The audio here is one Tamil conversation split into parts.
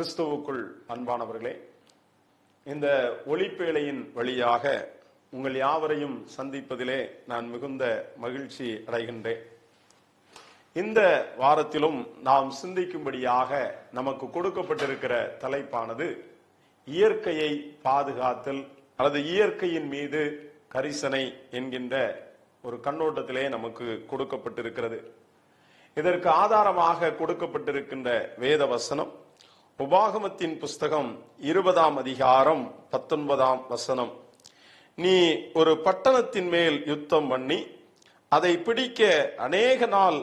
கிறிஸ்துவுக்குள் அன்பானவர்களே, இந்த ஒளிப்பேழையின் வழியாக உங்கள் யாவரையும் சந்திப்பதிலே நான் மிகுந்த மகிழ்ச்சி அடைகின்றேன். இந்த வாரத்திலும் நாம் சிந்திக்கும்படியாக நமக்கு கொடுக்கப்பட்டிருக்கிற தலைப்பானது இயற்கையை பாதுகாத்தல் அல்லது இயற்கையின் மீது கரிசனை என்கின்ற ஒரு கண்ணோட்டத்திலே நமக்கு கொடுக்கப்பட்டிருக்கிறது. இதற்கு ஆதாரமாக கொடுக்கப்பட்டிருக்கின்ற வேத வசனம் உபாகமத்தின் புஸ்தகம் 20ஆம் அதிகாரம் 19ஆம் வசனம். நீ ஒரு பட்டணத்தின் மேல் யுத்தம் பண்ணி அதை பிடிக்க அநேக நாள்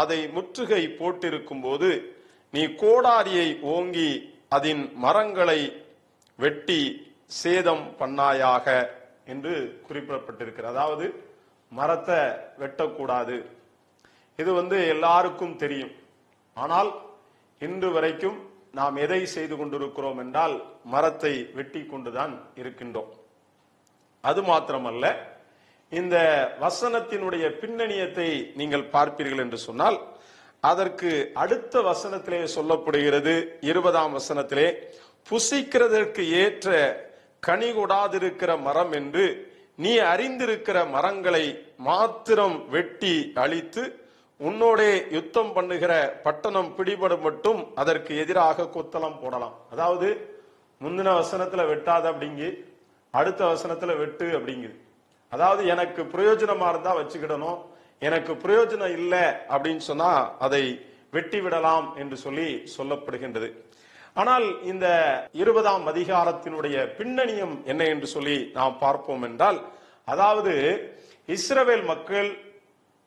அதை முற்றுகை போட்டிருக்கும் போது நீ கோடாரியை ஓங்கி அதன் மரங்களை வெட்டி சேதம் பண்ணாயாக என்று குறிப்பிடப்பட்டிருக்கிறது. அதாவது மரத்தை வெட்டக்கூடாது. இது எல்லாருக்கும் தெரியும். ஆனால் இன்று வரைக்கும் நாம் எதை செய்து கொண்டிருக்கிறோம் என்றால் மரத்தை வெட்டி கொண்டுதான் இருக்கின்றோம். அது மாத்திரமல்ல, இந்த வசனத்தினுடைய பின்னணியத்தை நீங்கள் பார்ப்பீர்கள் என்று சொன்னால் அதற்கு அடுத்த வசனத்திலே சொல்லப்படுகிறது. 20ஆம் வசனத்திலே, புசிக்கிறதற்கு ஏற்ற கனி கொடாதிருக்கிற மரம் என்று நீ அறிந்திருக்கிற மரங்களை மாத்திரம் வெட்டி அழித்து உன்னோடே யுத்தம் பண்ணுகிற பட்டணம் பிடிபடும் மட்டும் அதற்கு எதிராக கொத்தளம் போடலாம். அதாவது முந்தின வசனத்துல வெட்டாத அப்படிங்கி அடுத்த வசனத்துல வெட்டு அப்படிங்குது. அதாவது எனக்கு பிரயோஜனமா இருந்தா வச்சுக்கிடணும், எனக்கு பிரயோஜனம் இல்லை அப்படின்னு சொன்னா அதை வெட்டி விடலாம் என்று சொல்லப்படுகின்றது. ஆனால் இந்த 20ஆம் அதிகாரத்தினுடைய பின்னணியம் என்ன என்று சொல்லி நாம் பார்ப்போம் என்றால், அதாவது இஸ்ரவேல் மக்கள்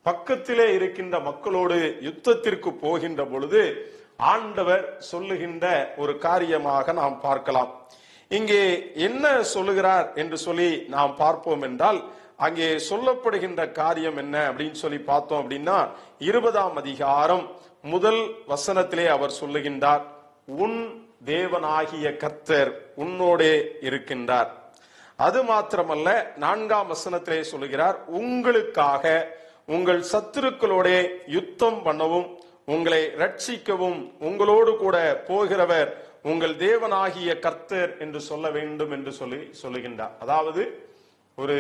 பக்கத்திலே இருக்கின்ற மக்களோடு யுத்தத்திற்கு போகின்ற பொழுது ஆண்டவர் சொல்லுகின்ற ஒரு காரியமாக நாம் பார்க்கலாம். இங்கே என்ன சொல்லுகிறார் என்று சொல்லி நாம் பார்ப்போம் என்றால், அங்கே சொல்லப்படுகின்ற காரியம் என்ன அப்படின்னு சொல்லி பார்த்தோம் அப்படின்னா, 20ஆம் அதிகாரம் முதல் வசனத்திலே அவர் சொல்லுகின்றார், உன் தேவனாகிய கர்த்தர் உன்னோடே இருக்கின்றார். அது மாத்திரமல்ல, 4ஆம் வசனத்திலே சொல்லுகிறார், உங்களுக்காக உங்கள் சத்துருக்களோட யுத்தம் பண்ணவும் உங்களை ரட்சிக்கவும் உங்களோடு கூட போகிறவர் உங்கள் தேவனாகிய கர்த்தர் என்று சொல்ல வேண்டும் என்று சொல்லுகின்றார். அதாவது ஒரு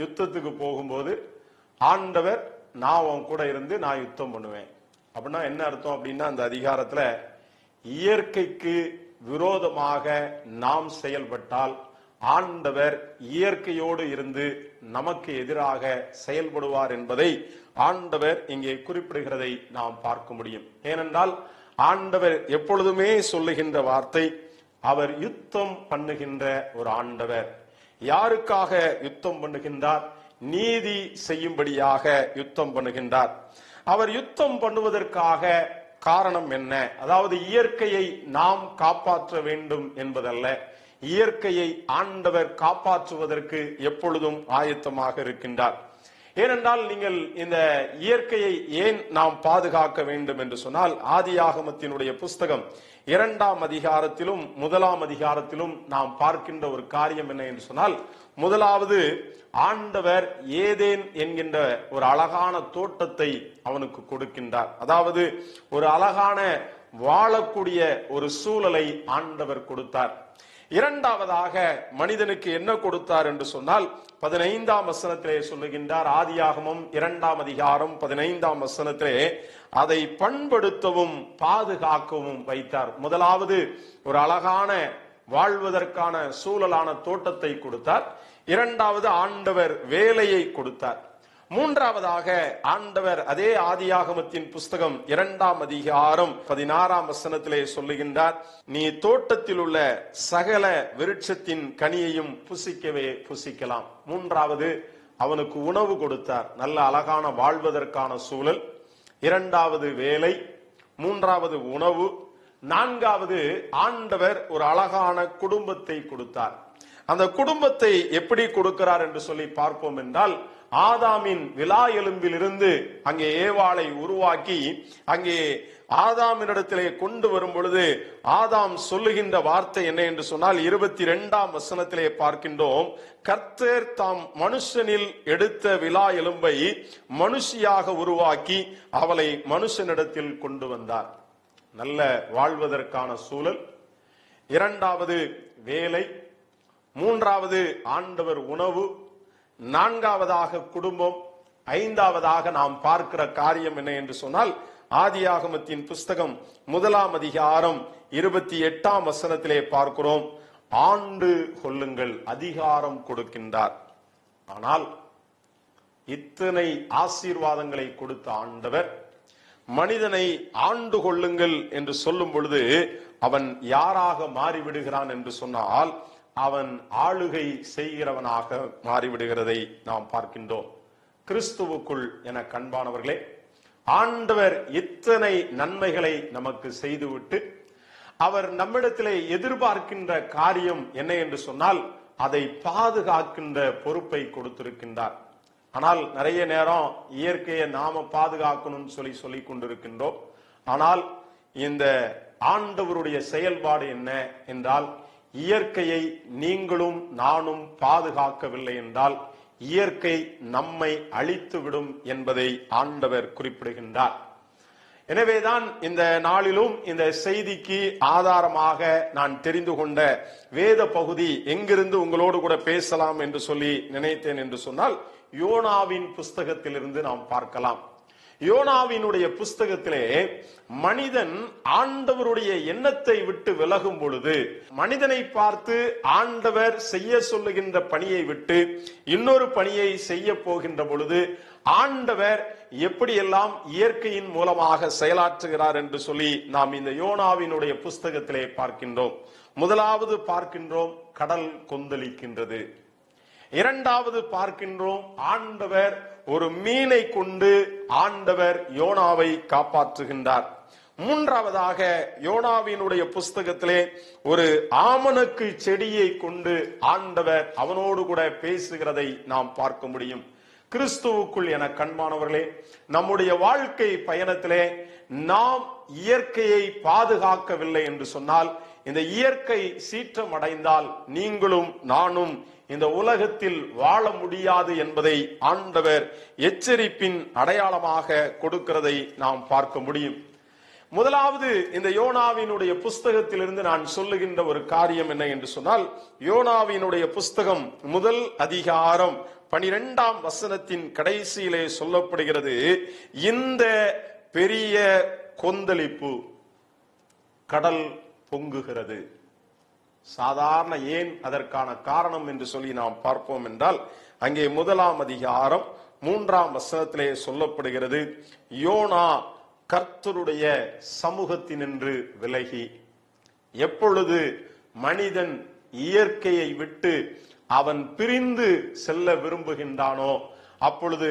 யுத்தத்துக்கு போகும்போது ஆண்டவர் நான் உன் கூட இருந்து நான் யுத்தம் பண்ணுவேன் அப்படின்னா என்ன அர்த்தம் அப்படின்னா, அந்த அதிகாரத்துல இயற்கைக்கு விரோதமாக நாம் செயல்பட்டால் ஆண்டவர் இயற்கையோடு இருந்து நமக்கு எதிராக செயல்படுவார் என்பதை ஆண்டவர் இங்கே குறிப்பிடுகிறதை நாம் பார்க்க முடியும். ஏனென்றால் ஆண்டவர் எப்பொழுதுமே சொல்லுகின்ற வார்த்தை, அவர் யுத்தம் பண்ணுகின்ற ஒரு ஆண்டவர். யாருக்காக யுத்தம் பண்ணுகின்றார்? நீதி செய்யும்படியாக யுத்தம் பண்ணுகின்றார். அவர் யுத்தம் பண்ணுவதற்காக காரணம் என்ன? அதாவது இயற்கையை நாம் காப்பாற்ற வேண்டும் என்பதல்ல, இயற்கையை ஆண்டவர் காப்பாற்றுவதற்கு எப்பொழுதும் ஆயத்தமாக இருக்கின்றார். ஏனென்றால் நீங்கள் இந்த இயற்கையை ஏன் நாம் பாதுகாக்க வேண்டும் என்று சொன்னால், ஆதியாகமத்தினுடைய புஸ்தகம் 2ஆம் அதிகாரத்திலும் 1ஆம் அதிகாரத்திலும் நாம் பார்க்கின்ற ஒரு காரியம் என்ன என்று சொன்னால், முதலாவது ஆண்டவர் ஏதேன் என்கின்ற ஒரு அழகான தோட்டத்தை அவனுக்கு கொடுக்கின்றார். அதாவது ஒரு அழகான வாழக்கூடிய ஒரு சூழலை ஆண்டவர் கொடுத்தார். இரண்டாவதாக மனிதனுக்கு என்ன கொடுத்தார் என்று சொன்னால், 15ஆம் வசனத்திலே சொல்லுகின்றார். ஆதியாகமம் 2ஆம் அதிகாரம் 15ஆம் வசனத்திலே அதை பண்படுத்தவும் பாதுகாக்கவும் வைத்தார். முதலாவது ஒரு அழகான வாழ்வதற்கான சூழலான தோட்டத்தை கொடுத்தார். இரண்டாவது ஆண்டவர் வேலையை கொடுத்தார். மூன்றாவதாக ஆண்டவர் அதே ஆதியாகமத்தின் புஸ்தகம் 2ஆம் அதிகாரம் 16ஆம் வசனத்திலே சொல்லுகின்றார், நீ தோட்டத்தில் உள்ள சகல விருட்சத்தின் கனியையும் புசிக்கவே புசிக்கலாம். மூன்றாவது அவனுக்கு உணவு கொடுத்தார். நல்ல அழகான வாழ்வதற்கான சூழல். இரண்டாவது வேலை, மூன்றாவது உணவு, நான்காவது ஆண்டவர் ஒரு அழகான குடும்பத்தை கொடுத்தார். அந்த குடும்பத்தை எப்படி கொடுக்கிறார் என்று சொல்லி பார்ப்போம் என்றால், ஆதாமின் விலா எலும்பில் இருந்து அங்கே ஏவாளை உருவாக்கி அங்கே ஆதாமினிடத்திலே கொண்டு வரும் பொழுது ஆதாம் சொல்லுகின்ற வார்த்தை என்ன என்று சொன்னால், 22ஆம் வசனத்திலே பார்க்கின்றோம், கர்த்தர் தாம் மனுஷனில் எடுத்த விலா எலும்பை மனுஷியாக உருவாக்கி அவளை மனுஷனிடத்தில் கொண்டு வந்தார். நல்ல வாழ்வதற்கான சூழல், இரண்டாவது வேலை, மூன்றாவது ஆண்டவர் உணவு, நான்காவதாக குடும்பம், ஐந்தாவதாக நாம் பார்க்கிற காரியம் என்ன என்று சொன்னால், ஆதியாகமத்தின் புஸ்தகம் 1ஆம் அதிகாரம் 28ஆம் வசனத்திலே பார்க்கிறோம், ஆண்டு கொள்ளுங்கள், அதிகாரம் கொடுக்கின்றார். ஆனால் இத்தனை ஆசீர்வாதங்களை கொடுத்த ஆண்டவர் மனிதனை ஆண்டு கொள்ளுங்கள் என்று சொல்லும் பொழுது அவன் யாராக மாறிவிடுகிறான் என்று சொன்னால், அவன் ஆளுகை செய்கிறவனாக மாறிவிடுகிறதை நாம் பார்க்கின்றோம். கிறிஸ்துவுக்குள் என கண்பானவர்களே, ஆண்டவர் இத்தனை நன்மைகளை நமக்கு செய்துவிட்டு அவர் நம்மிடத்திலே எதிர்பார்க்கின்ற காரியம் என்ன என்று சொன்னால், அதை பாதுகாக்கின்ற பொறுப்பை கொடுத்திருக்கின்றார். ஆனால் நிறைய நேரம் இயற்கையை நாம பாதுகாக்கணும்னு சொல்லிக் கொண்டிருக்கின்றோம். ஆனால் இந்த ஆண்டவருடைய செயல்பாடு என்ன என்றால், இயற்கையை நீங்களும் நானும் பாதுகாக்கவில்லை என்றால் இயற்கை நம்மை அழித்துவிடும் என்பதை ஆண்டவர் குறிப்பிடுகின்றார். எனவேதான் இந்த நாளிலும் இந்த செய்திக்கு ஆதாரமாக நான் தெரிந்து கொண்ட வேத பகுதி எங்கிருந்து உங்களோடு கூட பேசலாம் என்று சொல்லி நினைத்தேன் என்று சொன்னால், யோனாவின் புஸ்தகத்திலிருந்து நாம் பார்க்கலாம். யோனாவினுடைய புஸ்தகத்திலே மனிதன் ஆண்டவருடைய எண்ணத்தை விட்டு விலகும் பொழுது, மனிதனை பார்த்து ஆண்டவர் செய்ய சொல்லுகின்ற பணியை விட்டு இன்னொரு பணியை செய்ய போகின்ற பொழுது ஆண்டவர் எப்படியெல்லாம் இயற்கையின் மூலமாக செயலாற்றுகிறார் என்று சொல்லி நாம் இந்த யோனாவினுடைய புஸ்தகத்திலே பார்க்கின்றோம். முதலாவது பார்க்கின்றோம், கடல் கொந்தளிக்கின்றது. இரண்டாவது பார்க்கின்றோம், ஆண்டவர் ஒரு மீனை கொண்டு ஆண்டவர் யோனாவை காப்பாற்றுகின்றார். மூன்றாவதாக யோனாவினுடைய புஸ்தகத்திலே ஒரு ஆமணக்கு செடியை கொண்டு ஆண்டவர் அவனோடு கூட பேசுகிறதை நாம் பார்க்க முடியும். கிறிஸ்துவுக்குள் என கண்பானவர்களே, நம்முடைய வாழ்க்கை பயணத்திலே நாம் இயற்கையை பாதுகாக்கவில்லை என்று சொன்னால், இந்த இயற்கை சீற்றம் அடைந்தால் நீங்களும் நானும் இந்த உலகத்தில் வாழ முடியாது என்பதை ஆண்டவர் எச்சரிப்பின் அடையாளமாக கொடுக்கிறதை நாம் பார்க்க முடியும். முதலாவது, இந்த யோனாவினுடைய புஸ்தகத்திலிருந்து நான் சொல்லுகின்ற ஒரு காரியம் என்ன என்று சொன்னால், யோனாவினுடைய புஸ்தகம் 1 அதிகாரம் 12ஆம் வசனத்தின் கடைசியிலே சொல்லப்படுகிறது, இந்த பெரிய கொந்தளிப்பு, கடல் பொங்குகிறது. சாதாரண ஏன் அதற்கான காரணம் என்று சொல்லி நாம் பார்ப்போம் என்றால், அங்கே 1ஆம் அதிகாரம் 3ஆம் வசனத்திலே சொல்லப்படுகிறது, யோனா கர்த்தருடைய சமூகத்தினின்று விலகி, எப்பொழுது மனிதன் இயற்கையை விட்டு அவன் பிரிந்து செல்ல விரும்புகின்றானோ அப்பொழுது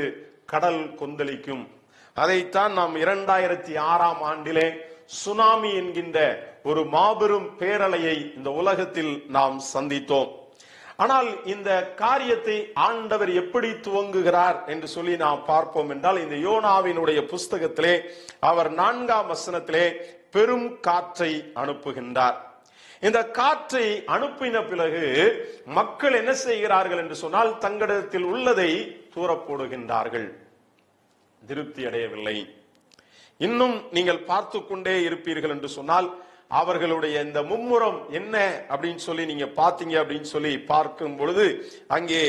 கடல் கொந்தளிக்கும். அதைத்தான் நாம் 2006ஆம் ஆண்டிலே சுனாமி என்கின்ற ஒரு மாபெரும் பேரலையை இந்த உலகத்தில் நாம் சந்தித்தோம். ஆனால் இந்த காரியத்தை ஆண்டவர் எப்படி துவங்குகிறார் என்று சொல்லி நாம் பார்ப்போம் என்றால், இந்த யோனாவினுடைய புஸ்தகத்திலே அவர் 4ஆம் வசனத்திலே பெரும் காற்றை அனுப்புகின்றார். இந்த காற்றை அனுப்பின பிறகு மக்கள் என்ன செய்கிறார்கள் என்று சொன்னால், தங்களிடத்தில் உள்ளதை தூர போடுகின்றார்கள். திருப்தி அடையவில்லை. இன்னும் நீங்கள் பார்த்து கொண்டே இருப்பீர்கள் என்று சொன்னால், அவர்களுடைய இந்த மும்முரம் என்ன அப்படின்னு சொல்லி நீங்க பாத்தீங்க அப்படின்னு சொல்லி பார்க்கும் பொழுது, அங்கே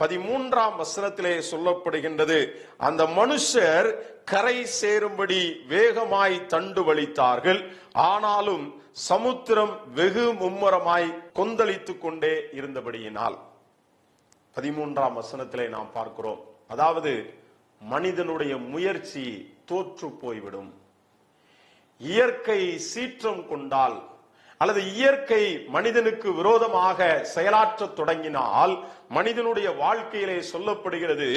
13ஆம் வசனத்திலே சொல்லப்படுகின்றது, அந்த மனுஷர் கரை சேரும்படி வேகமாய் தண்டு வலித்தார்கள், ஆனாலும் சமுத்திரம் வெகு மும்முரமாய் கொந்தளித்துக் கொண்டே இருந்தபடியினால். 13ஆம் வசனத்திலே நாம் பார்க்கிறோம், அதாவது மனிதனுடைய முயற்சி தோற்று போய்விடும். இயற்கை சீற்றம் கொண்டால் அல்லது இயற்கை மனிதனுக்கு விரோதமாக செயலாற்ற தொடங்கினால், மனிதனுடைய வாழ்க்கையிலே சொல்லப்படுகிறது,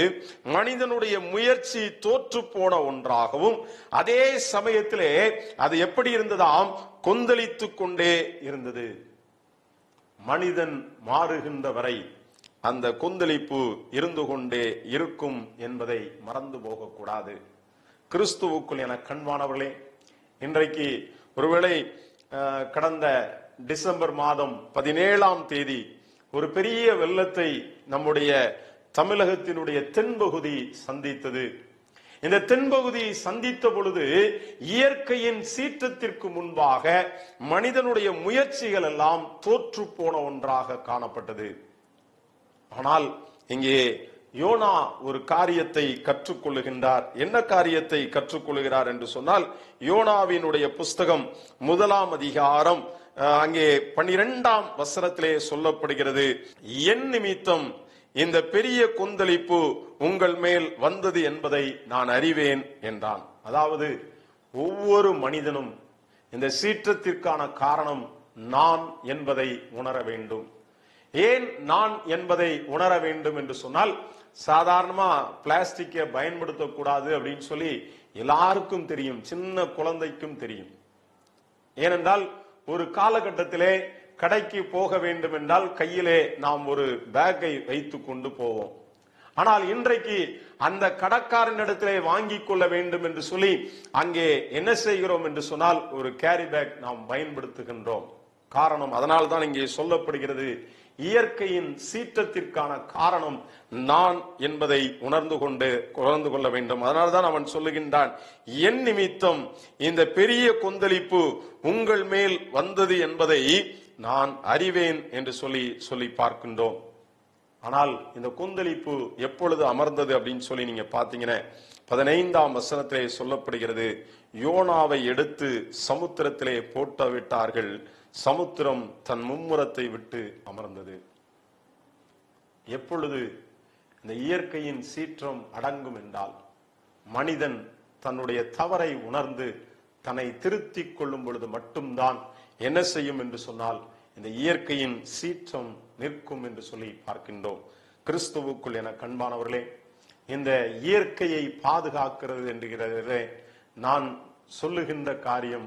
மனிதனுடைய முயற்சி தோற்று போன ஒன்றாகவும், அதே சமயத்திலே அது எப்படி இருந்ததாம், கொந்தளித்துக் கொண்டே இருந்தது. மனிதன் மாறுகின்ற வரை அந்த கொந்தளிப்பு இருந்து கொண்டே இருக்கும் என்பதை மறந்து போகக்கூடாது. கிறிஸ்துவுக்குள் என கண்பானவர்களே, இன்றைக்கு ஒருவேளை கடந்த டிசம்பர் மாதம் 17ஆம் தேதி ஒரு பெரிய வெள்ளத்தை நம்முடைய தமிழகத்தினுடைய தென்பகுதி சந்தித்தது. இந்த தென்பகுதியை சந்தித்த பொழுது இயற்கையின் சீற்றத்திற்கு முன்பாக மனிதனுடைய முயற்சிகள் எல்லாம் தோற்று போன ஒன்றாக காணப்பட்டது. ஆனால் இங்கே யோனா ஒரு காரியத்தை கற்றுக்கொள்ளுகின்றார். என்ன காரியத்தை கற்றுக்கொள்கிறார் என்று சொன்னால், யோனாவினுடைய புஸ்தகம் 1 அதிகாரம் அங்கே 12ஆம் வசனத்திலே சொல்லப்படுகிறது, என் நிமித்தம் இந்த பெரிய கொந்தளிப்பு உங்கள் மேல் வந்தது என்பதை நான் அறிவேன் என்றான். அதாவது ஒவ்வொரு மனிதனும் இந்த சீற்றத்திற்கான காரணம் நான் என்பதை உணர வேண்டும். ஏன் நான் என்பதை உணர வேண்டும் என்று சொன்னால், சாதாரணமா பிளாஸ்டிக்கை பயன்படுத்தக்கூடாது அப்படின்னு சொல்லி எல்லாருக்கும் தெரியும், சின்ன குழந்தைக்கும் தெரியும். ஏனென்றால் ஒரு காலகட்டத்திலே கடைக்கு போக வேண்டும் என்றால் கையிலே நாம் ஒரு பேக்கை வைத்து கொண்டு போவோம். ஆனால் இன்றைக்கு அந்த கடற்காரனிடத்திலே வாங்கிக் கொள்ள வேண்டும் என்று சொல்லி அங்கே என்ன செய்கிறோம் என்று சொன்னால் ஒரு கேரி பேக் நாம் பயன்படுத்துகின்றோம். காரணம் அதனால் தான் இங்கே சொல்லப்படுகிறது, இயற்கையின் சீற்றத்திற்கான காரணம் நான் என்பதை உணர்ந்து கொள்ள வேண்டும். அதனால்தான் அவன் சொல்லுகின்றான், என் நிமித்தம் இந்த பெரிய கொந்தளிப்பு உங்கள் மேல் வந்தது என்பதை நான் அறிவேன் என்று சொல்லி பார்க்கின்றோம். ஆனால் இந்த கொந்தளிப்பு எப்பொழுது அமர்ந்தது அப்படின்னு சொல்லி நீங்க பாத்தீங்கன்னா 15ஆம் வசனத்திலே சொல்லப்படுகிறது, யோனாவை எடுத்து சமுத்திரத்திலே போட்டு விட்டார்கள், சமுத்திரம் தன் மும்முரத்தை விட்டு அமர்ந்தது. எப்பொழுது இந்த இயற்கையின் சீற்றம் அடங்கும் என்றால், மனிதன் தன்னுடைய தவறை உணர்ந்து தன்னை திருத்திக் கொள்ளும் பொழுது மட்டும்தான் என்ன செய்யும் என்று சொன்னால் இந்த இயற்கையின் சீற்றம் நிற்கும் என்று சொல்லி பார்க்கின்றோம். கிறிஸ்துவுக்குள் என கண்பானவர்களே, இந்த இயற்கையை பாதுகாக்கிறது என்கிறதே நான் சொல்லுகின்ற காரியம்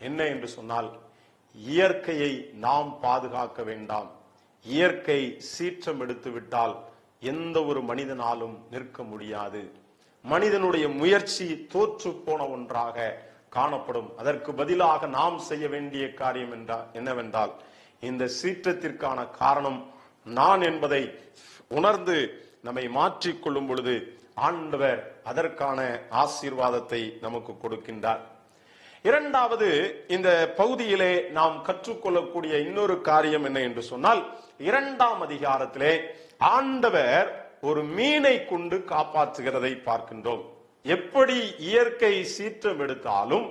என்ன என்று சொன்னால், இயற்கையை நாம் பாதுகாக்க வேண்டாம். இயற்கை சீற்றம் எடுத்து விட்டால் எந்த ஒரு மனிதனாலும் நிற்க முடியாது. மனிதனுடைய முயற்சி தோற்று போன ஒன்றாக காணப்படும். அதற்கு பதிலாக நாம் செய்ய வேண்டிய காரியம் என்னவென்றால், இந்த சீற்றத்திற்கான காரணம் நான் என்பதை உணர்ந்து நம்மை மாற்றிக்கொள்ளும் பொழுது ஆண்டவர் அதற்கான ஆசீர்வாதத்தை நமக்கு கொடுக்கின்றார். இரண்டாவது, இந்த பகுதியிலே நாம் கற்றுக்கொள்ளக்கூடிய இன்னொரு காரியம் என்ன என்று சொன்னால், 2ஆம் அதிகாரத்திலே ஆண்டவர் ஒரு மீனை கொண்டு காப்பாற்றுகிறதை பார்க்கின்றோம். எப்படி இயற்கை சீற்றம் எடுத்தாலும்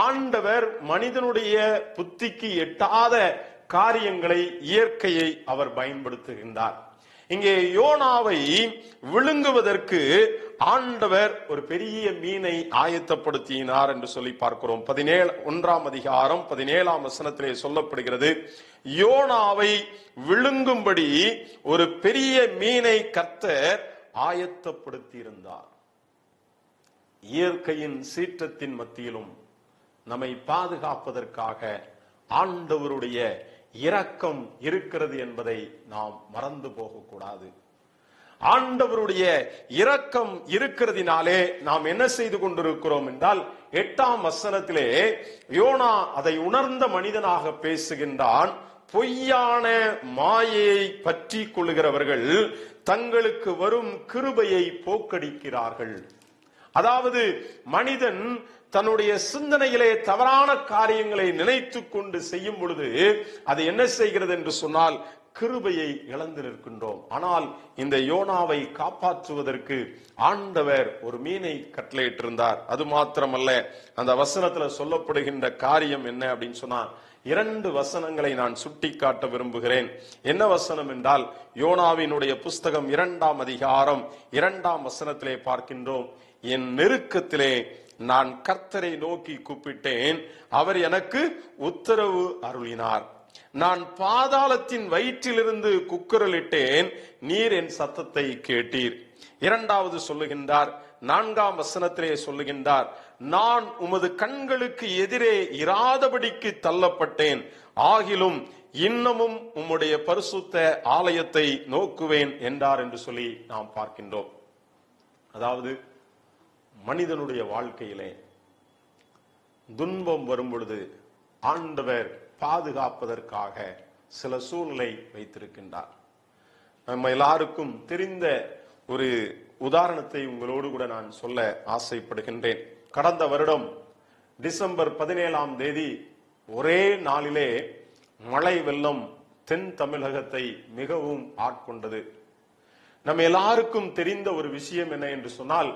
ஆண்டவர் மனிதனுடைய புத்திக்கு எட்டாத காரியங்களை, இயற்கையை அவர் பயன்படுத்துகின்றார். இங்கே யோனாவை விழுங்குவதற்கு ஆண்டவர் ஒரு பெரிய மீனை ஆயத்தப்படுத்தினார் என்று சொல்லி பார்க்கிறோம். 1ஆம் அதிகாரம் 17ஆம் வசனத்திலே சொல்லப்படுகிறது, யோனாவை விழுங்கும்படி ஒரு பெரிய மீனை கர்த்தர் ஆயத்தப்படுத்தி இருந்தார். இயற்கையின் சீற்றத்தின் மத்தியிலும் நம்மை பாதுகாப்பதற்காக ஆண்டவருடைய இரக்கம் இருக்கிறது என்பதை நாம் மறந்து போகக்கூடாது. ஆண்டவருடைய இரக்கம் இருக்கிறதினாலே நாம் என்ன செய்து கொண்டிருக்கிறோம் என்றால், 8ஆம் வசனத்திலே யோனா அதை உணர்ந்த மனிதனாக பேசுகின்றான். பொய்யான மாயையை பற்றி கொள்ளுகிறவர்கள் தங்களுக்கு வரும் கிருபையை போக்கடிக்கிறார்கள். அதாவது மனிதன் தன்னுடைய சிந்தனையிலே தவறான காரியங்களை நினைத்து கொண்டு செய்யும் பொழுது அது என்ன செய்கிறது என்று சொன்னால் கிருபையை இழந்து நிற்கின்றோம். ஆனால் இந்த யோனாவை காப்பாற்றுவதற்கு ஆண்டவர் ஒரு மீனை கட்டளையிட்டிருந்தார். அது மாத்திரமல்ல, அந்த வசனத்துல சொல்லப்படுகின்ற காரியம் என்ன அப்படின்னு சொன்னா 2 வசனங்களை நான் சுட்டி காட்ட விரும்புகிறேன். என்ன வசனம் என்றால், யோனாவினுடைய புஸ்தகம் 2ஆம் அதிகாரம் 2ஆம் வசனத்திலே பார்க்கின்றோம், என் நெருக்கத்திலே நான் கர்த்தரை நோக்கி கூப்பிட்டேன், அவர் எனக்கு உத்தரவு அருளினார். நான் பாதாளத்தின் வயிற்றிலிருந்து குக்குரலிட்டேன், நீர் என் சத்தத்தை கேட்டீர். இரண்டாவது சொல்லுகின்றார், 4ஆம் வசனத்திலே சொல்லுகின்றார், நான் உமது கண்களுக்கு எதிரே இராதபடிக்கு தள்ளப்பட்டேன், ஆகிலும் இன்னமும் உம்முடைய பரிசுத்த ஆலயத்தை நோக்குவேன் என்றார் என்று சொல்லி நாம் பார்க்கின்றோம். அதாவது மனிதனுடைய வாழ்க்கையிலே துன்பம் வரும் பொழுது ஆண்டவர் பாதுகாப்பதற்காக சில சூழ்நிலை வைத்திருக்கின்றார். நம்ம எல்லாருக்கும் தெரிந்த ஒரு உதாரணத்தை உங்களோடு கூட நான் சொல்ல ஆசைப்படுகின்றேன். கடந்த வருடம் டிசம்பர் 17 ஒரே நாளிலே மழை வெள்ளம் தென் தமிழகத்தை மிகவும் ஆட்கொண்டது. நம்ம எல்லாருக்கும் தெரிந்த ஒரு விஷயம் என்ன என்று சொன்னால்,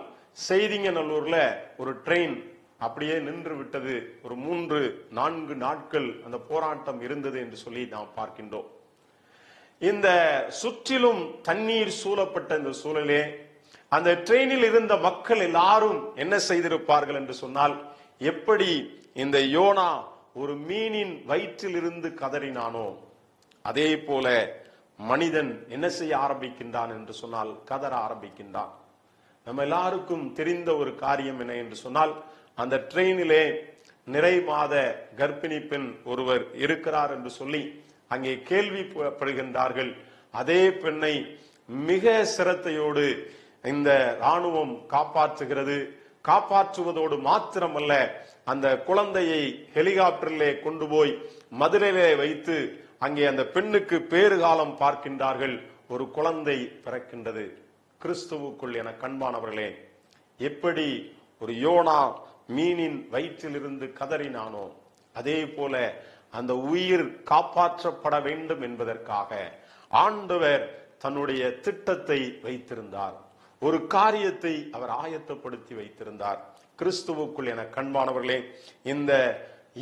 செய்திங்கநல்லூர்ல ஒரு ட்ரெயின் அப்படியே நின்று விட்டது. ஒரு 3-4 நாட்கள் அந்த போராட்டம் இருந்தது என்று சொல்லி நாம் பார்க்கின்றோம். இந்த சுற்றிலும் தண்ணீர் சூழப்பட்ட இந்த சூழலே அந்த ட்ரெயினில் இருந்த மக்கள் எல்லாரும் என்ன செய்திருப்பார்கள் என்று சொன்னால், எப்படி இந்த யோனா ஒரு மீனின் வயிற்றில் இருந்து கதறினானோ அதே போல மனிதன் என்ன செய்ய ஆரம்பிக்கின்றான் என்று சொன்னால், கதற ஆரம்பிக்கின்றான். நம்ம எல்லாருக்கும் தெரிந்த ஒரு காரியம் என்ன என்று சொன்னால், அந்த ட்ரெயினிலே நிறை மாத கர்ப்பிணி பெண் ஒருவர் இருக்கிறார் என்று சொல்லி அங்கே கேள்விப்படுகின்றார்கள். அதே பெண்ணை மிக சிரத்தையோடு இந்த ராணுவம் காப்பாற்றுகிறது. காப்பாற்றுவதோடு மாத்திரமல்ல, அந்த குழந்தையை ஹெலிகாப்டரிலே கொண்டு போய் மதுரையிலே வைத்து அங்கே அந்த பெண்ணுக்கு பேறுகாலம் பார்க்கின்றார்கள். ஒரு குழந்தை பிறக்கின்றது. கிறிஸ்துவுக்குள் என கண்பானவர்களே, எப்படி ஒரு யோனா மீனின் வயிற்றிலிருந்து கதறினானோ அதே போல அந்த உயிர் காப்பாற்றப்பட வேண்டும் என்பதற்காக ஆண்டவர் தன்னுடைய திட்டத்தை வைத்திருந்தார். ஒரு காரியத்தை அவர் ஆயத்தப்படுத்தி வைத்திருந்தார். கிறிஸ்துவுக்குள் என கண்பானவர்களே, இந்த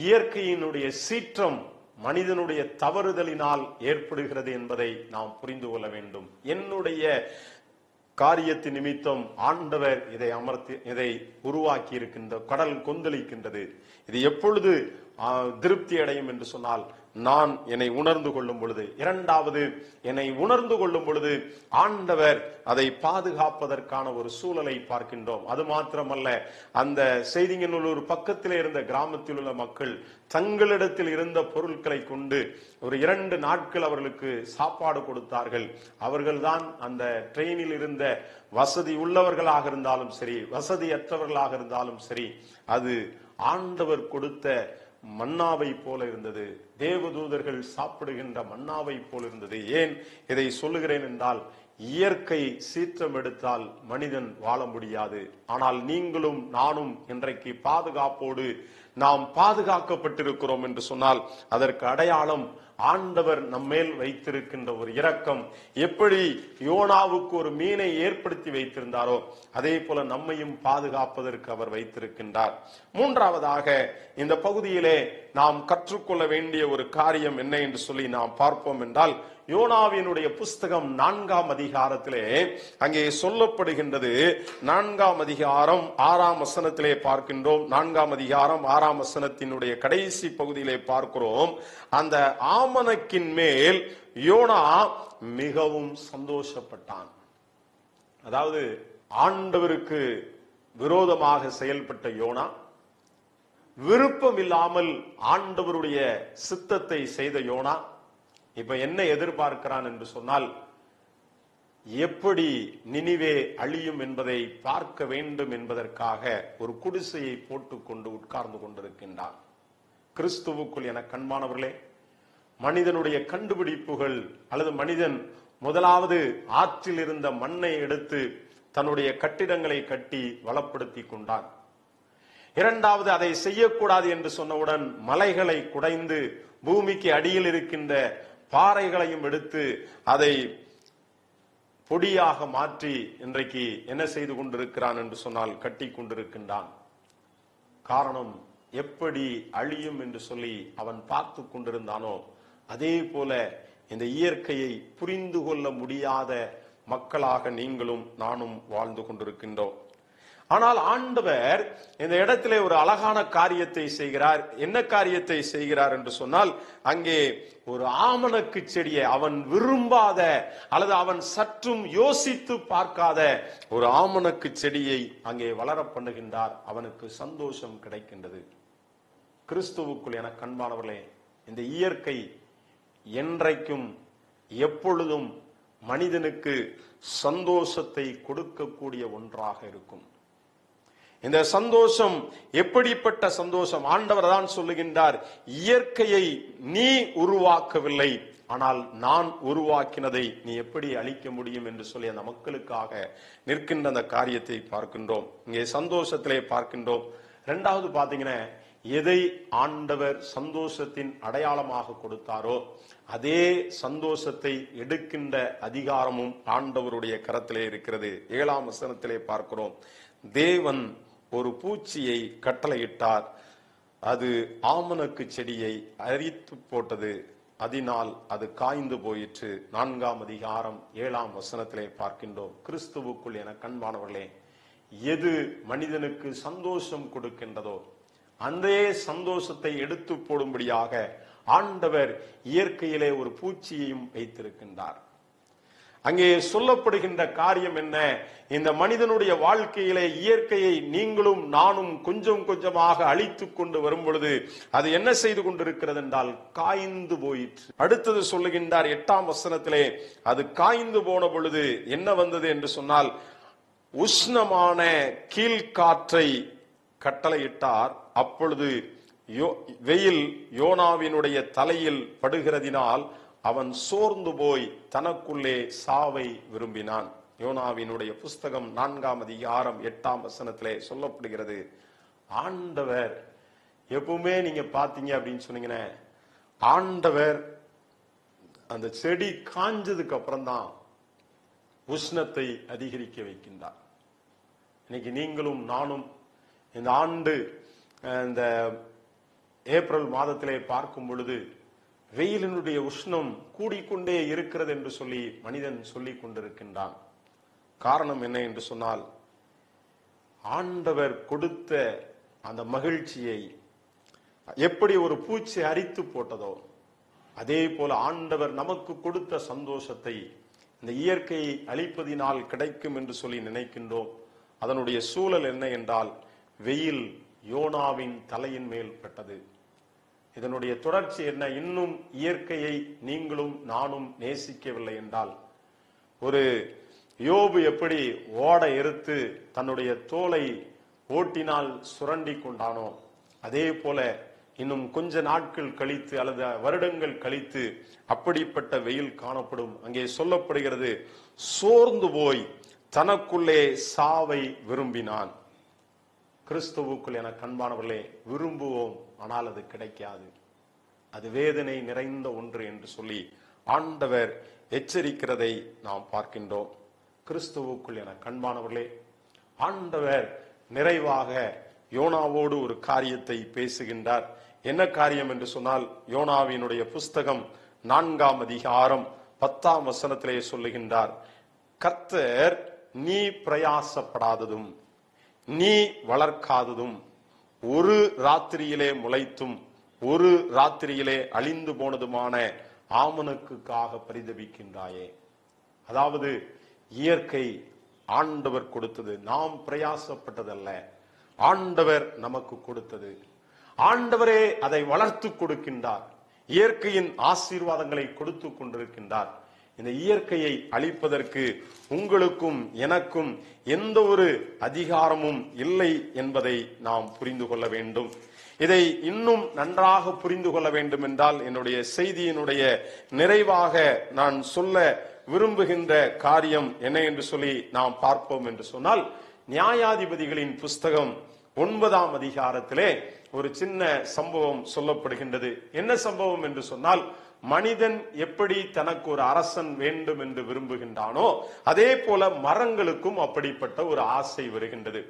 இயற்கையினுடைய சீற்றம் மனிதனுடைய தவறுதலினால் ஏற்படுகிறது என்பதை நாம் புரிந்து கொள்ள வேண்டும். என்னுடைய காரியத்தின் நிமித்தம் ஆண்டவர் இதை உருவாக்கி இருக்கின்ற கடல் கொந்தளிக்கின்றது. இது எப்பொழுது திருப்தி அடையும் என்று சொன்னால், நான் என்னை உணர்ந்து கொள்ளும் பொழுது. இரண்டாவது, என்னை உணர்ந்து கொள்ளும் பொழுது ஆண்டவர் அதை பாதுகாப்பதற்கான ஒரு சூழலை பார்க்கின்றோம். அது மாத்திரமல்ல, அந்த செய்திங்கநல்லூர் பக்கத்திலே இருந்த கிராமத்தில் உள்ள மக்கள் தங்களிடத்தில் இருந்த பொருட்களை கொண்டு ஒரு 2 நாட்கள் அவர்களுக்கு சாப்பாடு கொடுத்தார்கள். அவர்கள்தான் அந்த ட்ரெயினில் இருந்த வசதி உள்ளவர்களாக இருந்தாலும் சரி, வசதியற்றவர்களாக இருந்தாலும் சரி, அது ஆண்டவர் கொடுத்த மன்னாவை போல இருந்தது. தேவதூதர்கள் சாப்பிடுகின்ற மன்னாவை போல இருந்தது. ஏன் இதை சொல்லுகிறேன் என்றால், இயற்கை சீற்றம் எடுத்தால் மனிதன் வாழ முடியாது. ஆனால் நீங்களும் நானும் இன்றைக்கு பாதுகாப்போடு நாம் பாதுகாக்கப்பட்டிருக்கிறோம் என்று சொன்னால், அதற்கு அடையாளம் ஆண்டவர் நம்மேல் வைத்திருக்கின்ற ஒரு இரக்கம். எப்படி யோனாவுக்கு ஒரு மீனை ஏற்படுத்தி வைத்திருந்தாரோ அதே போல நம்மையும் பாதுகாப்பதற்கு அவர் வைத்திருக்கின்றார். மூன்றாவதாக, இந்த பகுதியிலே நாம் கற்றுக்கொள்ள வேண்டிய ஒரு காரியம் என்ன என்று சொல்லி நாம் பார்ப்போம் என்றால், யோனாவினுடைய புஸ்தகம் 4ஆம் அதிகாரத்திலே அங்கே சொல்லப்படுகின்றது. 4ஆம் அதிகாரம் 6ஆம் வசனத்திலே பார்க்கின்றோம். 4ஆம் அதிகாரம் 6ஆம் வசனத்தினுடைய கடைசி பகுதியிலே பார்க்கிறோம். அந்த ஆமணக்கின் மேல் யோனா மிகவும் சந்தோஷப்பட்டான். அதாவது ஆண்டவருக்கு விரோதமாக செயல்பட்ட யோனா, விருப்பம் இல்லாமல் ஆண்டவருடைய சித்தத்தை செய்த யோனா இப்ப என்ன எதிர்பார்க்கிறான் என்று சொன்னால், எப்படி நினிவே அழியும் என்பதை பார்க்க வேண்டும் என்பதற்காக ஒரு குடிசையை போட்டுக்கொண்டு உட்கார்ந்து கொண்டிருக்கின்றான். கிறிஸ்துவுக்குள் என கண்பானவர்களே, மனிதனுடைய கண்டுபிடிப்புகள் அல்லது மனிதன் முதலாவது ஆற்றில் இருந்த மண்ணை எடுத்து தன்னுடைய கட்டிடங்களை கட்டி வளப்படுத்தி கொண்டான். இரண்டாவது, அதை செய்யக்கூடாது என்று சொன்னவுடன் மலைகளை குடைந்து பூமிக்கு அடியில் இருக்கின்ற பாறைகளையும் எடுத்து அதை பொடியாக மாற்றி இன்றைக்கு என்ன செய்து கொண்டிருக்கிறான் என்று சொன்னால், கட்டி கொண்டிருக்கின்றான். காரணம், எப்படி அழியும் என்று சொல்லி அவன் பார்த்து கொண்டிருந்தானோ அதே போல இந்த இயற்கையை புரிந்து கொள்ள முடியாத மக்களாக நீங்களும் நானும் வாழ்ந்து கொண்டிருக்கின்றோம். ஆனால் ஆண்டவர் இந்த இடத்திலே ஒரு அழகான காரியத்தை செய்கிறார். என்ன காரியத்தை செய்கிறார் என்று சொன்னால், அங்கே ஒரு ஆமணக்கு செடியை, அவன் விரும்பாத அல்லது அவன் சற்றும் யோசித்து பார்க்காத ஒரு ஆமணக்கு செடியை அங்கே வளர பண்ணுகின்றார். அவனுக்கு சந்தோஷம் கிடைக்கின்றது. கிறிஸ்துவுக்குள் என கண்பானவர்களே, இந்த இயற்கை என்றைக்கும் எப்பொழுதும் மனிதனுக்கு சந்தோஷத்தை கொடுக்கக்கூடிய ஒன்றாக இருக்கும். இந்த சந்தோஷம் எப்படிப்பட்ட சந்தோஷம்? ஆண்டவர் தான் சொல்லுகின்றார், இயற்கையை நீ உருவாக்கவில்லை, ஆனால் நான் உருவாக்கினதை நீ எப்படி அழிக்க முடியும் என்று சொல்லி அந்த மக்களுக்காக நிற்கின்ற அந்த காரியத்தை பார்க்கின்றோம். இங்கே சந்தோஷத்திலே பார்க்கின்றோம். இரண்டாவது பாத்தீங்கன்னா, எதை ஆண்டவர் சந்தோஷத்தின் அடையாளமாக கொடுத்தாரோ அதே சந்தோஷத்தை எடுக்கின்ற அதிகாரமும் ஆண்டவருடைய கரத்திலே இருக்கிறது. 7ஆம் வசனத்திலே பார்க்கிறோம், தேவன் ஒரு பூச்சியை கட்டளையிட்டார், அது ஆமணக்கு செடியை அரித்து போட்டது, அதனால் அது காய்ந்து போயிற்று. 4ஆம் அதிகாரம் 7ஆம் வசனத்திலே பார்க்கின்றோம். கிறிஸ்துவுக்குள் என கண்பானவர்களே, எது மனிதனுக்கு சந்தோஷம் கொடுக்கின்றதோ அந்த சந்தோஷத்தை எடுத்து போடும்படியாக ஆண்டவர் இயற்கையிலே ஒரு பூச்சியையும் வைத்திருக்கின்றார். அங்கே சொல்லப்படுகின்ற காரியம் என்ன? இந்த மனிதனுடைய வாழ்க்கையிலே இயற்கையை நீங்களும் நானும் கொஞ்சம் கொஞ்சமாக அழித்துக் கொண்டு வரும் பொழுது அது என்ன செய்து கொண்டிருக்கிறது என்றால் காய்ந்து போயிற்று. அடுத்தது சொல்லுகின்றார் 8ஆம் வசனத்திலே, அது காய்ந்து போன பொழுது என்ன வந்தது என்று சொன்னால், உஷ்ணமான கீழ்காற்றை கட்டளையிட்டார். அப்பொழுது வெயில் யோனாவினுடைய தலையில் படுகிறதினால் அவன் சோர்ந்து போய் தனக்குள்ளே சாவை விரும்பினான். யோனாவினுடைய புஸ்தகம் 4ஆம் அதிகாரம் 8ஆம் வசனத்திலே சொல்லப்படுகிறது. ஆண்டவர் எப்பவுமே நீங்க பாத்தீங்க அப்படின்னு சொன்னீங்கன்னா, ஆண்டவர் அந்த செடி காஞ்சதுக்கு அப்புறம் தான் உஷ்ணத்தை அதிகரிக்க வைக்கின்றார். இன்னைக்கு நீங்களும் நானும் இந்த ஆண்டு இந்த ஏப்ரல் மாதத்திலே பார்க்கும் பொழுது வெயிலினுடைய உஷ்ணம் கூடிக்கொண்டே இருக்கிறது என்று சொல்லி மனிதன் சொல்லிக் கொண்டிருக்கின்றான். காரணம் என்ன என்று சொன்னால், ஆண்டவர் கொடுத்த அந்த மகிழ்ச்சியை எப்படி ஒரு பூச்சி அரித்து போட்டதோ அதே போல ஆண்டவர் நமக்கு கொடுத்த சந்தோஷத்தை இந்த இயற்கையை அழிப்பதினால் கிடைக்கும் என்று சொல்லி நினைக்கின்றோம். அதனுடைய சூழல் என்ன என்றால், வெயில் யோனாவின் தலையின் மேல் பட்டது. இதனுடைய தொடர்ச்சி என்ன? இன்னும் இயற்கையை நீங்களும் நானும் நேசிக்கவில்லை என்றால், ஒரு யோபு எப்படி ஓடை எருத்து தன்னுடைய தோலை ஓட்டினால் சுரண்டி கொண்டானோ அதே போல இன்னும் கொஞ்ச நாட்கள் கழித்து அல்லது வருடங்கள் கழித்து அப்படிப்பட்ட வெயில் காணப்படும். அங்கே சொல்லப்படுகிறது, சோர்ந்து போய் தனக்குள்ளே சாவை விரும்பினான். கிறிஸ்துவுக்குள் என கண்பானவர்களே, விரும்புவோம், ஆனால் அது கிடைக்காது, அது வேதனை நிறைந்த ஒன்று என்று சொல்லி ஆண்டவர் எச்சரிக்கிறதை நாம் பார்க்கின்றோம். கிறிஸ்துவுக்குள் என கண்பானவர்களே, ஆண்டவர் நிறைவாக யோனாவோடு ஒரு காரியத்தை பேசுகின்றார். என்ன காரியம் என்று சொன்னால், யோனாவினுடைய புஸ்தகம் 4ஆம் அதிகாரம் 10ஆம் வசனத்திலே சொல்லுகின்றார், கர்த்தர் நீ பிரயாசப்படாததும் நீ வளர்க்காததும் ஒரு ராத்திரியிலே முளைத்தும் ஒரு ராத்திரியிலே அழிந்து போனதுமான ஆமணக்குக்காக பரிதபிக்கின்றாயே. அதாவது இயற்கை ஆண்டவர் கொடுத்தது, நாம் பிரயாசப்பட்டதல்ல, ஆண்டவர் நமக்கு கொடுத்தது. ஆண்டவரே அதை வளர்த்து கொடுக்கின்றார், இயற்கையின் ஆசீர்வாதங்களை கொடுத்து கொண்டிருக்கின்றார். இந்த இயற்கையை அழிப்பதற்கு உங்களுக்கும் எனக்கும் எந்த ஒரு அதிகாரமும் இல்லை என்பதை நாம் புரிந்து கொள்ள வேண்டும். இதை இன்னும் நன்றாக புரிந்து கொள்ள வேண்டும் என்றால், என்னுடைய செய்தியினுடைய நிறைவாக நான் சொல்ல விரும்புகின்ற காரியம் என்ன என்று சொல்லி நாம் பார்ப்போம் என்று சொன்னால், நியாயாதிபதிகளின் புஸ்தகம் 9ஆம் அதிகாரத்திலே ஒரு சின்ன சம்பவம் சொல்லப்படுகின்றது. என்ன சம்பவம் என்று சொன்னால், மனிதன் எப்படி தனக்கு ஒரு அரசன் வேண்டும் என்று விரும்புகின்றானோ அதே போல மரங்களுக்கும் அப்படிப்பட்ட ஒரு ஆசை வருகின்றது.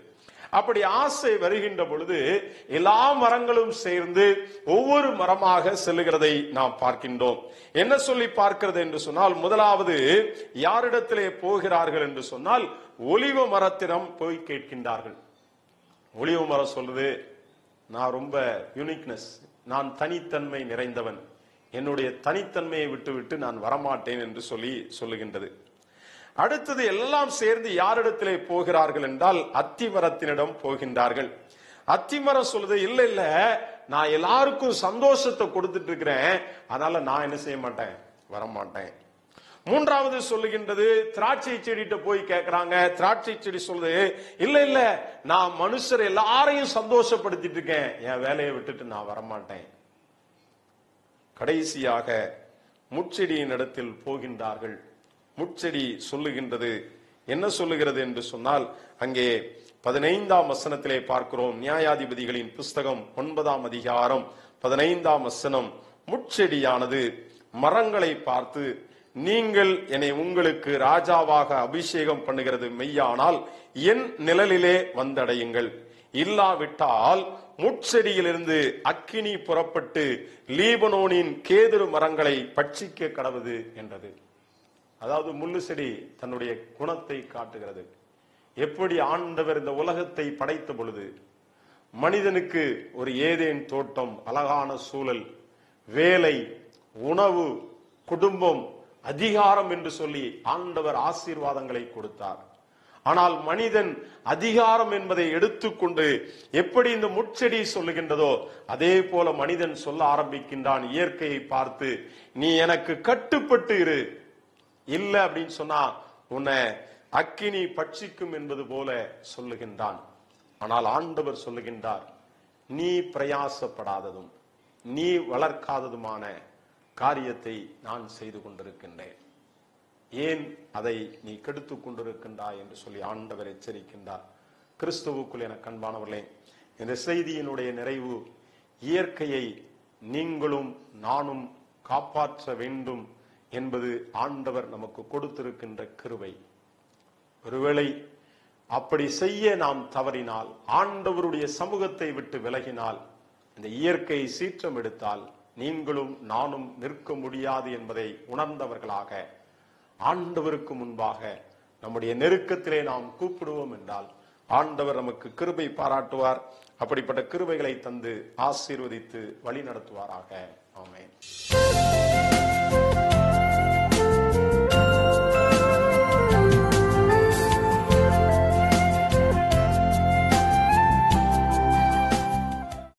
அப்படி ஆசை வருகின்ற பொழுது எல்லா மரங்களும் சேர்ந்து ஒவ்வொரு மரமாக செல்லுகிறதை நாம் பார்க்கின்றோம். என்ன சொல்லி பார்க்கிறது என்று சொன்னால், முதலாவது யாரிடத்திலே போகிறார்கள் என்று சொன்னால், ஒலிவ மரத்திடம் போய் கேட்கின்றார்கள். ஒலிவ மரம் சொல்றது, நான் ரொம்ப யூனிக்னஸ், நான் தனித்தன்மை நிறைந்தவன், என்னுடைய தனித்தன்மையை விட்டுவிட்டு நான் வரமாட்டேன் என்று சொல்லுகின்றது. அடுத்தது எல்லாம் சேர்ந்து யாரிடத்திலே போகிறார்கள் என்றால், அத்திமரத்தினிடம் போகின்றார்கள். அத்திமரம் சொல்லுது, இல்ல இல்ல, நான் எல்லாருக்கும் சந்தோஷத்தை கொடுத்துட்டு இருக்கிறேன், அதனால நான் என்ன செய்ய மாட்டேன், வரமாட்டேன். மூன்றாவது சொல்லுகின்றது, திராட்சை செடிட்ட போய் கேட்கிறாங்க. திராட்சை செடி சொல்லுது, இல்ல இல்ல, நான் மனுஷர் எல்லாரையும் சந்தோஷப்படுத்திட்டு இருக்கேன், என் வேலையை விட்டுட்டு நான் வரமாட்டேன். கடைசியாக முட்செடியின் இடத்தில் போகின்றார்கள். முட்செடி சொல்லுகின்றது, என்ன சொல்லுகிறது என்று சொன்னால், அங்கே 15ஆம் வசனத்திலே பார்க்கிறோம். நியாயாதிபதிகளின் புஸ்தகம் 9ஆம் அதிகாரம் 15ஆம் வசனம். முட்செடியானது மரங்களை பார்த்து, நீங்கள் என்னை உங்களுக்கு ராஜாவாக அபிஷேகம் பண்ணுகிறது மெய்யானால் என் நிழலிலே வந்தடையுங்கள், இல்லாவிட்டால் முட்செடியிலிருந்து அக்கினி புறப்பட்டு லீபனோனின் கேதுரு மரங்களை பட்சிக்க கடவுது என்றது. அதாவது முள்ளு செடி தன்னுடைய குணத்தை காட்டுகிறது. எப்படி ஆண்டவர் இந்த உலகத்தை படைத்த பொழுது மனிதனுக்கு ஒரு ஏதேன் தோட்டம், அழகான சூழல், வேலை, உணவு, குடும்பம், அதிகாரம் என்று சொல்லி ஆண்டவர் ஆசீர்வாதங்களை கொடுத்தார். ஆனால் மனிதன் அதிகாரம் என்பதை எடுத்துக்கொண்டு எப்படி இந்த முட்செடி சொல்லுகின்றதோ அதே போல மனிதன் சொல்ல ஆரம்பிக்கின்றான். இயற்கையை பார்த்து, நீ எனக்கு கட்டுப்பட்டு இரு, இல்ல அப்படின்னு சொன்னா உன்னை அக்கினி பட்சிக்கும் என்பது போல சொல்லுகின்றான். ஆனால் ஆண்டவர் சொல்லுகின்றார், நீ பிரயாசப்படாததும் நீ வளர்க்காததுமான காரியத்தை நான் செய்து கொண்டிருக்கின்றேன், ஏன் அதை நீ கெடுத்துக் கொண்டிருக்கின்றாய் என்று சொல்லி ஆண்டவர் எச்சரிக்கின்றார். கிறிஸ்துவுக்குள் என கண்பானவர்களே, இந்த செய்தியினுடைய நிறைவு, இயற்கையை நீங்களும் நானும் காப்பாற்ற வேண்டும் என்பது ஆண்டவர் நமக்கு கொடுத்திருக்கின்ற கிருபை. ஒருவேளை அப்படி செய்ய நாம் தவறினால், ஆண்டவருடைய சமூகத்தை விட்டு விலகினால், இந்த இயற்கை சீற்றம் எடுத்தால் நீங்களும் நானும் நிற்க முடியாது என்பதை உணர்ந்தவர்களாக ஆண்டவருக்கு முன்பாக நம்முடைய நெருக்கத்திலே நாம் கூப்பிடுவோம் என்றால் ஆண்டவர் நமக்கு கிருபை பாராட்டுவார். அப்படிப்பட்ட கிருபைகளை தந்து ஆசீர்வதித்து வழி நடத்துவாராக. ஆமென்.